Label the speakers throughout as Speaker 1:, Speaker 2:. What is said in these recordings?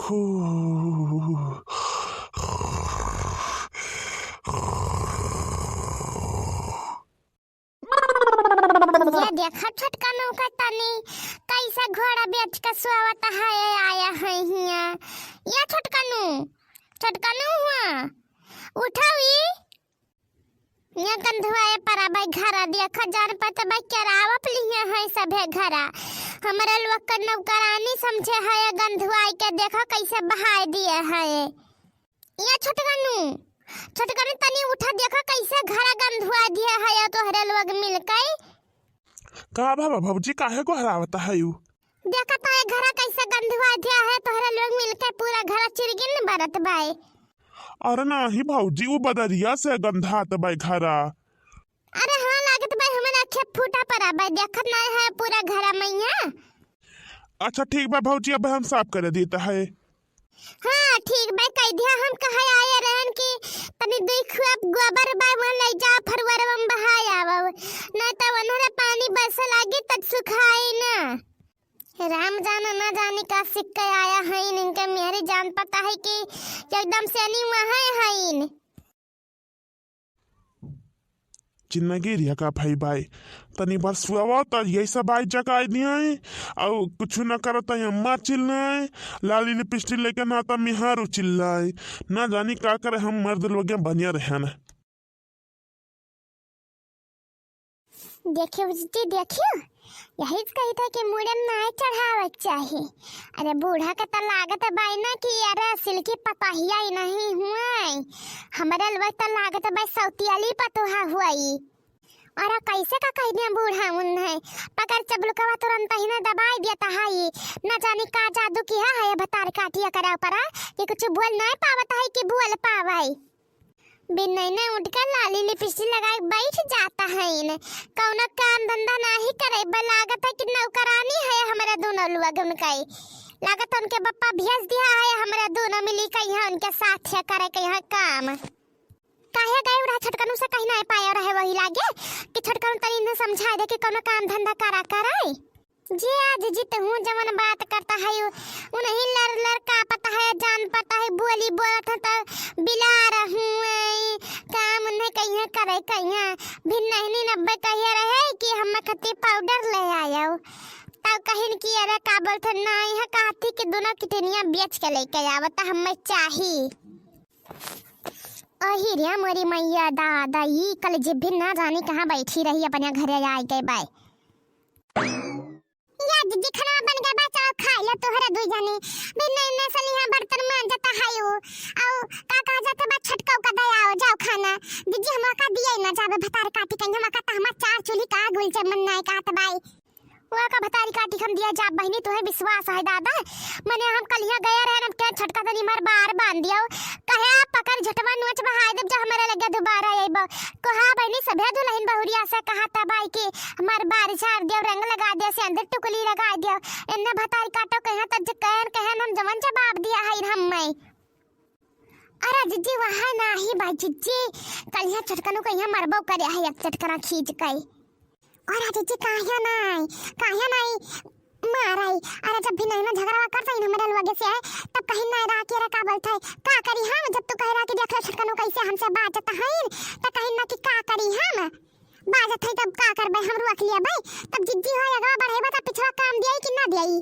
Speaker 1: ये देखा छोटका नौका तनी कैसा घोड़ा बेच के सुआवत है आया है हिया। या छोटका नु हुआ उठावी ये गंधवाए पर भाई घरा देखा जान पता भाई केरावा पलिया है सभे घरा हमारा लोग का नौकरानी समझे है गंधवाई के देखा कैसे बहाय दिए है। या छोटका नु तनी उठा देखा कैसे घरा गंधवा दिया है तोहरे लोग मिलकर
Speaker 2: का बाबा भौजी काहे को हरावता है यू
Speaker 1: देखा ताए घरा कैसे गंधवा दिया है तोहरे लोग मिलकर पूरा घर चिरगिन बरत भाई।
Speaker 2: अरे नहीं भौजी वो बदरिया से गंधात भाई घरा।
Speaker 1: अरे हाँ लागत भाई हमारा अखे फूटा पड़ा भाई देखत ना है पूरा घरा मैया।
Speaker 2: अच्छा ठीक बा भौजी अब हम साफ कर देता है।
Speaker 1: हाँ ठीक भाई कह दिया हम कहे आए रहन की तनी देख अब गोबर भाई वहां ले जा फरवर में बहाय आवा ना तो वनरे पानी बरस लागी तक सुखाई ना। राम जाने ना जाने का सिक्का आया है इनके मेरी जान पता है कि एकदम से नहीं वहाँ है इन
Speaker 2: चिन्नगिरिया का भाई भाई तनी बार सुआवा त यही सब आई जगह दिया है और कुछ न करता अम्मा चिल्लाए लाली लिपस्टिक लेके ना तो मिहारू चिल्लाए ना जानी का करे हम मर्द लोग बनिया रहे ना।
Speaker 1: देखियो जी देखियो यही कही था कि मुड़े ना चढ़ावा चाहिए। अरे बूढ़ा का तो लागत बाई ना कि अरे सिल्की पताहिया ही नहीं हुआ हमारे लोग तो लागत बाई सौतियाली पतोहा हुआ और कैसे का कह दिया बूढ़ा उन है पकड़ चबलुकवा तुरंत ही ना दबाई दिया था ना जाने का जादू किया है भतार काटिया करा परा कि कुछ बोल ना पावता है कि बोल पावाई बिना ने उठकर लाली लिपस्टिक लगाए बैठ जाता है इन कौन काम धंधा नहीं करे लागत है कि नौकरानी है हमारा दोनों लोग उनका लागत उनके बप्पा भेज दिया है हमारा दोनों मिली कहीं उनके साथ करे कहीं काम काहे गए उड़ा छटकनु से कहीं नहीं पाया रहे वही लागे कि छटकनु तनी ने समझा दे कि कौन काम धंधा करा कराए जी आज जीत हूँ जवन बात करता है उन्हें लड़ का पता है जान पता है बोली बोलत है तो बिला रहूँ काम उन्हें कहीं करे कहीं भी नहीं 90 कहिए रहे कि हम खती पाउडर ले आया तब कहीं की अरे का बोलते नहीं है कहती कि दोनों किटनिया बेच के लेके आवता हमें चाहिए। अही रे मोरी मैया दादा ये कल जब भी ना जाने कहाँ बैठी रही अपने घरे आ गए बाय या जी खाना बन गया बच्चा खा लो तोहरा दो जाने बिना ने सलिया बर्तन मान जाता है वो आओ काका जाते बा छटकाव का दया आओ जाओ खाना दीदी हम का दिए ना जाबे भतार काटी कहीं हम का हम चार चूल्ही का गुल से मन नहीं का तबाई वो का भतारी काटी हम दिया जा बहनी तोहे विश्वास है दादा मने हम कल यहां गया रहे हम के छटका तनी मार बार बांध दियो कहे पकड़ झटवा नोच बहाय दे जो हमारे लगे दोबारा आइबो कहा बहनी सभे दुल्हन बहुरिया से कहा तबाई के हमार बार झाड़ दियो रंग लगा दे से अंदर टुकली लगा दियो इन्ने भतारी काटो कहे तज कहन हम जवन जवाब दिया है हम मैं अरे जिज्जी वहां नाही भाई जिज्जी कल यहां छटकनो के यहां मरबो करे है एक चटकरा खींच गई और जिज्जी काहे नहीं माराई अरे जब भी नहीं ना झगड़ा करता ही ना मेरे लगे से है तब कहीं ना राके रे का बोलता है का करी हम जब तू कह रहा कि देख ले छटकनो कैसे हमसे बात है तो कहीं ना कि का करी हम बात है तब का करबे हम रोक लिया भाई तब जिज्जी हो आगे बढ़ेबा त पिछवा काम दियाई कि ना दियाई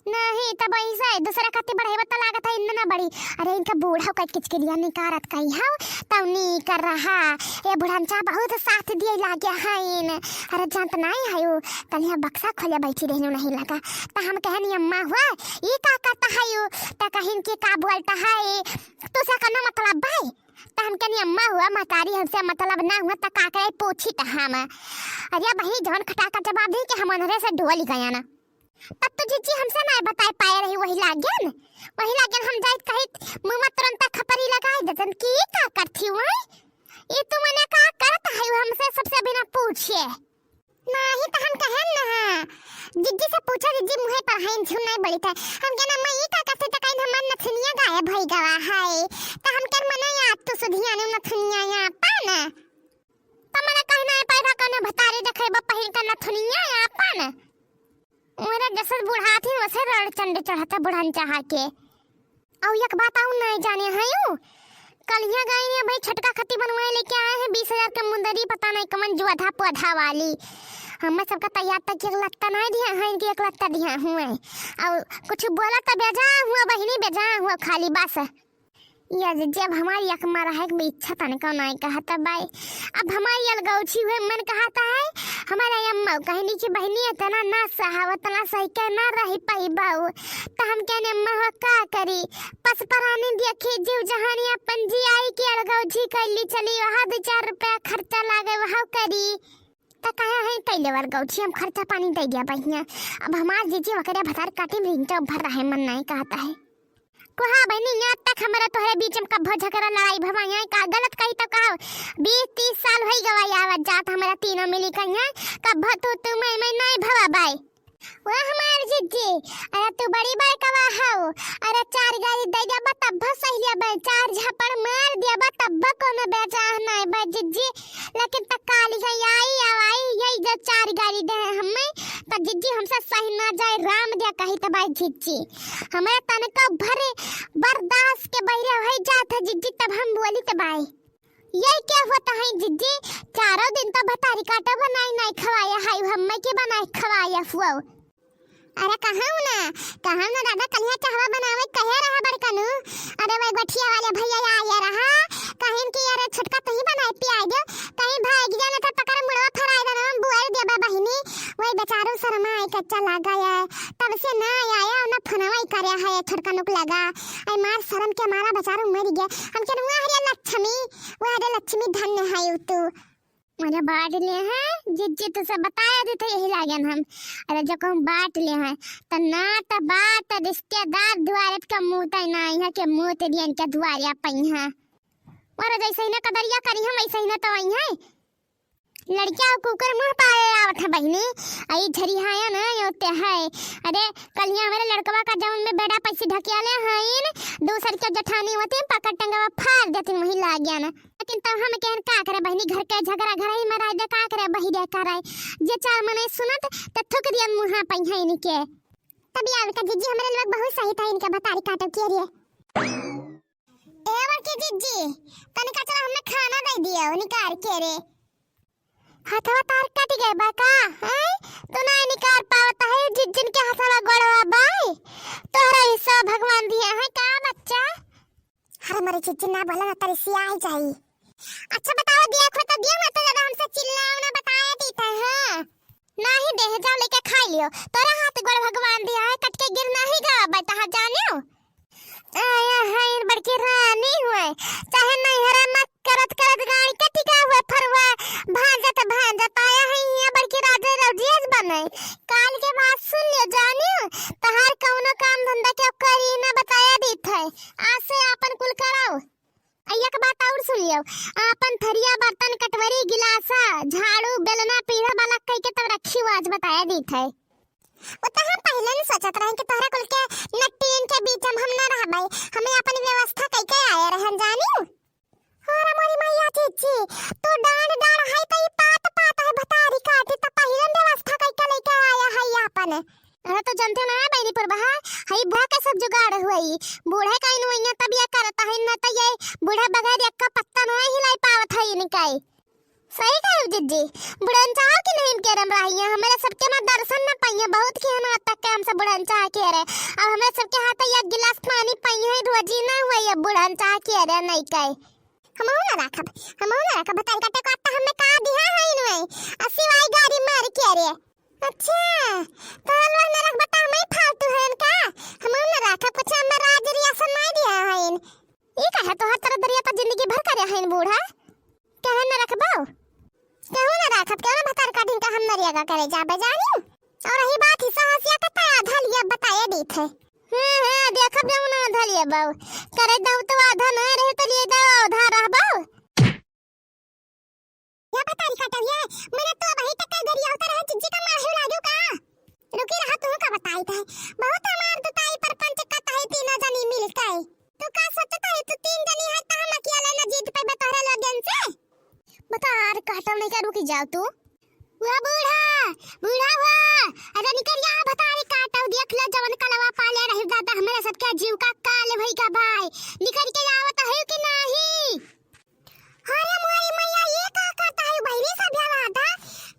Speaker 1: नहीं तब ऐसा है दूसरा खाते बढ़ेबा त लागत है इतना ना बड़ी अरे इनका बूढ़ा का किच के लिया निकारत कहीं हां तब नहीं कर रहा ये बुढ़ांचा बहुत साथ दिए लागे है इन अरे जानत नहीं है वो कल यहां बक्सा खोले बैठी रहने नहीं लगा त हम कहनी अम्मा हुआ ये का करता है यो त कहीं के का बोलता है तो से करना मतलब भाई त हम कहनी अम्मा हुआ मतारी हमसे मतलब ना हुआ त का करे पूछी त हम अरे भाई जवन खटाका जवाब दे कि हम अनरे से ढोल गया ना तब तो जीजी हमसे ना बता पाए रही वही लागन हम जाइत कहित मुंह में तुरंत खपरी लगाई देतन की का करथी हुई ये तू मने का करत है हमसे सबसे बिना पूछे नहीं तो हम कहन ना जीजी से पूछा जीजी मुंह पर हाइन झुन नहीं बड़ी था हम कहना मैं ये का करते त कहीं हमर नथनिया गायब भई गवा है त हम कर मने याद तो सुधिया ने नथनिया या पाना त मने कहना है पैदा कने भतारी देखे ब पहिन का नथनिया या पाना मेरा जैसे बुढ़ा थी वैसे रड़ चंडे चढ़ाता बुढ़ान चाहा के और एक बात आऊं नहीं जाने हैं यू कल यहाँ गए हैं भाई छटका खत्ती बनवाए लेके आए हैं 20,000 का मुंदरी पता नहीं कमन जो आधा पौधा वाली हमें सबका तैयार तक एक लगता नहीं दिया है इनकी एक लगता दिया हुए और कुछ बोला तो बेजा हुआ बहिनी बेजा हुआ खाली बस या जब हमारी एक मारा है कि इच्छा तने का नहीं कहता भाई अब हमारी अलगौछी हुए मन कहता है हमारा अम्मा कहनी की बहनी है तना ना सहावत ना सही के ना रही पाई बाऊ तो हम कहने अम्मा हो का करी पस पराने देखे जीव जहानी अपन जी आई की अलगौछी कैली चली वहां 2-4 रुपया खर्चा लागे वहां करी तो कहा है कैले वार गौछी हम खर्चा पानी दे दिया बहिया अब हमार जीजी वकरे भतार काटी रिंचा भर रहे मन नहीं कहता है कोहा बहनी यहाँ तक हमारा तोहरे बीच में कब झगड़ा लड़ाई भवा यहाँ का गलत कही तो कहो 20-30 साल हो गवा आवत जात हमारा तीनों मिली कहिया कब तो तुम मैं नहीं भवा भाई वो हमार जिज्जी अरे तू बड़ी बार कवा हो अरे 4 गाड़ी दे दिया तब सही लिया भाई 4 झपड़ मार दिया तब कोनो बेचा नहीं भाई जिज्जी लेकिन तक काली आई यही जो 4 गाड़ी दे हमें तो जिज्जी हमसे सही ना जाए राम दिया कही तो भाई जिज्जी हमें तने का भरे बर्दाश्त के बहिरे हो जात है जिज्जी तब हम बोली तो भाई यही क्या होता है जिज्जी 4 दिन तो भतारी काटा बनाई नहीं खवाया हाय हमें के बनाई खवाया फुआ अरे कहाँ ना दादा कन्या चाहवा बनावे कहे रहा बड़कनु अरे भाई गठिया वाले भैया आया रहा कहीं की यार छटका तो ही बनाए पिया दो कहीं भाग जाना था पकड़ मुड़वा फराई देना बुआर देबा बहिनी वही बेचारू शर्मा आई कच्चा लगा है तब से ना आया ना फनवाई करे है छटका नुक लगा आई मार शर्म के मारा बेचारू मर गया हम के वो हरे लक्ष्मी धन्य है तू मुझे बांट ले हैं जिज्जी तो सब बताया देते यही लागन हम अरे जब हम बांट ले हैं तो ना तो बात रिश्तेदार द्वारे का मुंह तय ना यहाँ के मुंह ते दियन के द्वारे पई हैं और जैसे ही ना कदरिया करी हम ऐसे ही ना तो आई हैं लड़कियां कुकर मुंह पाए आवत है बहनी आई झरी हाया ना योते है अरे कल यहाँ हमारे लड़कवा का जौन में बेड़ा पैसे ढकियाले हैं दूसर के जठानी होते पकड़ टंगवा फाड़ देती वही लाग गया ना लेकिन तब हम कहन का करे बहनी घर के झगड़ा घर ही मराई दे का करे बही दे करे जे 4 मने सुनत त थुक दिया मुंह पई है इनके तभी आवे का जिज्जी हमरे लोग बहुत सही था इनके बतारी काटो के रे एवर के जिज्जी तने का चला हमने खाना दे दिया निकाल के रे हाथवा तार कट गए बाका हैं तो ना निकाल पावता है जिज्जिन के हाथवा गोड़वा बाई तोहरा हिस्सा भगवान दिया है का बच्चा हर मरे जिज्जी ना बोला ना तेरी सिया ही चाहिए अच्छा बताओ दिया खो तो दिया मत ज्यादा हमसे चिल्लाओ ना बताया देता है नहीं दे जाओ लेके खा लियो तोरा हाथ गोड़ भगवान दिया है कट के गिर नहीं गा बेटा जानियो आया है बड़की रानी हुए चाहे नहीं हरा मत करत गाड़ी कटी का हुए फरवा भांजत आया है ये बड़की राजे रजियस बने काल के बाद सुन लियो जानियो तहार कौनो काम धंधा के करी ना बताया देत है आज से अपन कुल कराओ एक बात और सुन लियो अपन थरिया बर्तन कटवरी गिलासा झाड़ू बेलना पीढ़ा वाला कई के तब रखी आज बताया देत है वो तो हम पहले नहीं सोचत रहे कि तोहरा कुल के नट्टीन के बीच हम ना रह भाई हमें अपनी व्यवस्था कई के आए रहन जानियो और हमारी मैया चीची तू डांड है तो पात है भतारी काटी तो पहले व्यवस्था कई के लेके आया है अपन अरे तो जानते ना बहनी पर बहा हई बुढ़ा के सब जुगाड़ हुई बूढ़े का इन वइया तब ये करता है न तो ये बूढ़ा बगैर एक का पत्ता नहीं हिलाई पावत है इनकाई सही कहो जिज्जी बुढ़न चाह कि नहीं के रम रही हमारे सबके में दर्शन न पाइए बहुत की हम तक के हम सब बुढ़न चाह के रे अब हमें सबके हाथ एक गिलास पानी पाई है रोजी ना हुई है बुढ़न चाह के रे नहीं कहे हम ना रखब बताई काटे काटा हमें का दिया है इनमें सिवाय गाड़ी मार के रे अच्छा तो लोग न रख बता मैं फालतू है इनका हम ना रखब कुछ हम राज रियासत नहीं दिया है इन ये कहे तो हर तरह दरिया पर जिंदगी भर करे है इन बूढ़ा कहे न रखबो कहूं ना राखत क्यों ना भतार काटिन का हम नरियागा करे जाबे जानी और रही बात हिस्सा हसिया का ता आधा लिया बताया देत है देखब जाऊ ना आधा लिया बाऊ करे दऊ तो आधा ना रहे तो लिए दऊ आधा रहबो या भतारी काटब ये मैंने तो वही तक गरिया उतर है जिज्जी का माहे लागो का रुकी रहा तू का बताई था बहुत हमार दुताई पर पंच का ताई तीनों जनी मिल गए तू का सोचता है तू 3 जनी है ता हम अकेला ना जीत पे बतोरे लगन से बता यार काटम नहीं कर रुकी जाओ तू वो बूढ़ा हुआ अरे निकल यहाँ बता रे काटो देख ले जवन कलवा पाले रही दादा हमारे सब क्या जीव का काले भई का भाई निकल के आवत है कि नहीं? अरे मोरी मैया ये का करता है भाई रे सब यार आधा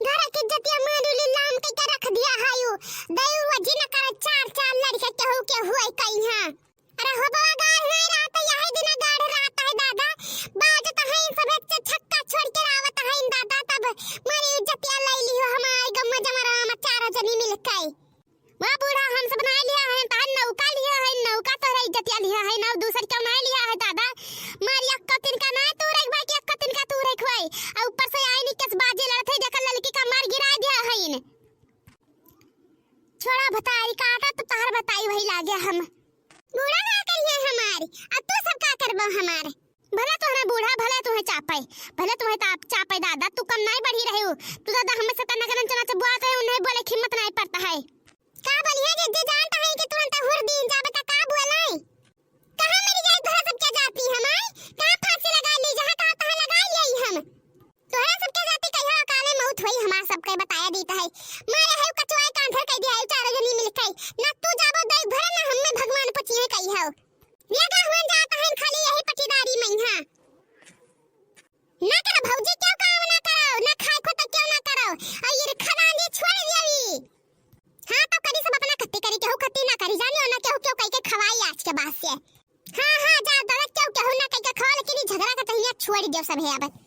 Speaker 1: घर के जतिया मारूली लाम के रख दिया है यू दयु वजी न कर चार लड़के के हुए कहीं हां। अरे हो बाबा गाय नहीं रात यही दिन गाड़ रात है दादा बाज तो है सब छक्का छोड़ के आवत है दादा तब मारी जतिया ले लियो हमारे गम जमरा हम चार जनी मिल के वहां बूढ़ा हम सब ना लिया है ता नौका लिया है नौका तो रे जतिया लिया है ना दूसर क्यों ना लिया है दादा मारी अक्का तिन का ना तू रे भाई की अक्का तिन का तू रे खवाई और ऊपर से आई निकस बाजे लड़थे देखल लड़की का मार गिरा दिया है इन छोड़ा बताई काटा तो तार बताई वही लागे हम बूढ़ा का करिए हमारी अब तू सब का करबो हमारे भला तोहरा बूढ़ा भला तोहे चापै भला तोहे ताप चापै दादा तू कम नहीं बढ़ी रहे हो तू दादा हमें से तना करन चना से बुआत है उन्हें बोले हिम्मत नहीं पड़ता है का बोलिए जे जानता है कि तुरंत हुर दिन जाबे त का बोलाई कहां मेरी जाय धरा सब क्या जाती हमाय कहां फांसी लगा ली जहां कहां तहां लगा लिया हम तोहरा सब क्या जाती कहियो अकाले मौत होई हमार सब के बताया देता है मारे है कचवाए कांधर कह दिया चारों जनी मिल के ना तू जाबो दई भरा ना हमें भगवान पचिए कही हो लगा हुआ जाता है खाली यही पटीदारी में हां ना कर भौजी क्यों काम ना करो ना खाए को तो क्यों ना करो और ये खदानी छोड़ दियावी हां तो करी सब अपना कत्ती करी केहू कत्ती ना करी जानियो ना केहू क्यों कह के खवाई आज के बाद से हां जा दड़क क्यों केहू ना कह के खवा लेकिन झगड़ा का तहिया छोड़ दियो सब है अब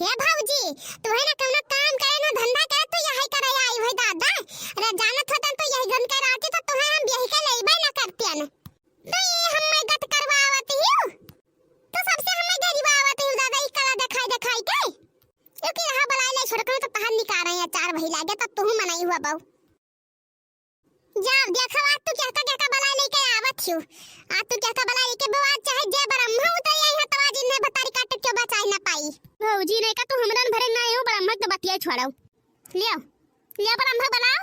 Speaker 1: हे भौजी तू है ना कौनो काम करे ना धंधा करे तो यही करे आई भाई दादा अरे जानत होतन तो यही गन कर आती तो तुम्हें हम यही के लेबे ना करते न तो ये हमें गत करवावत हियो तो सबसे हमें गरीबावत हियो दादा ई कला दिखाई के क्योंकि यहां बलाई ले छोड़ के तो तहां निकाल रहे हैं चार वही लागे तब तू मनाई हुआ बाऊ जा देखा आज तू क्या बलाई लेके आवत हियो आज तू क्या बलाई लेके बवाद चाहे जे ब्रह्मा तो यही तवाजी ने बतारी काट के बचाई ना पाई भौजी ने का तू हमरन भरे ना हो ब्रह्मा तो बतिया छोड़ाओ लियो लिया ब्रह्मा बनाओ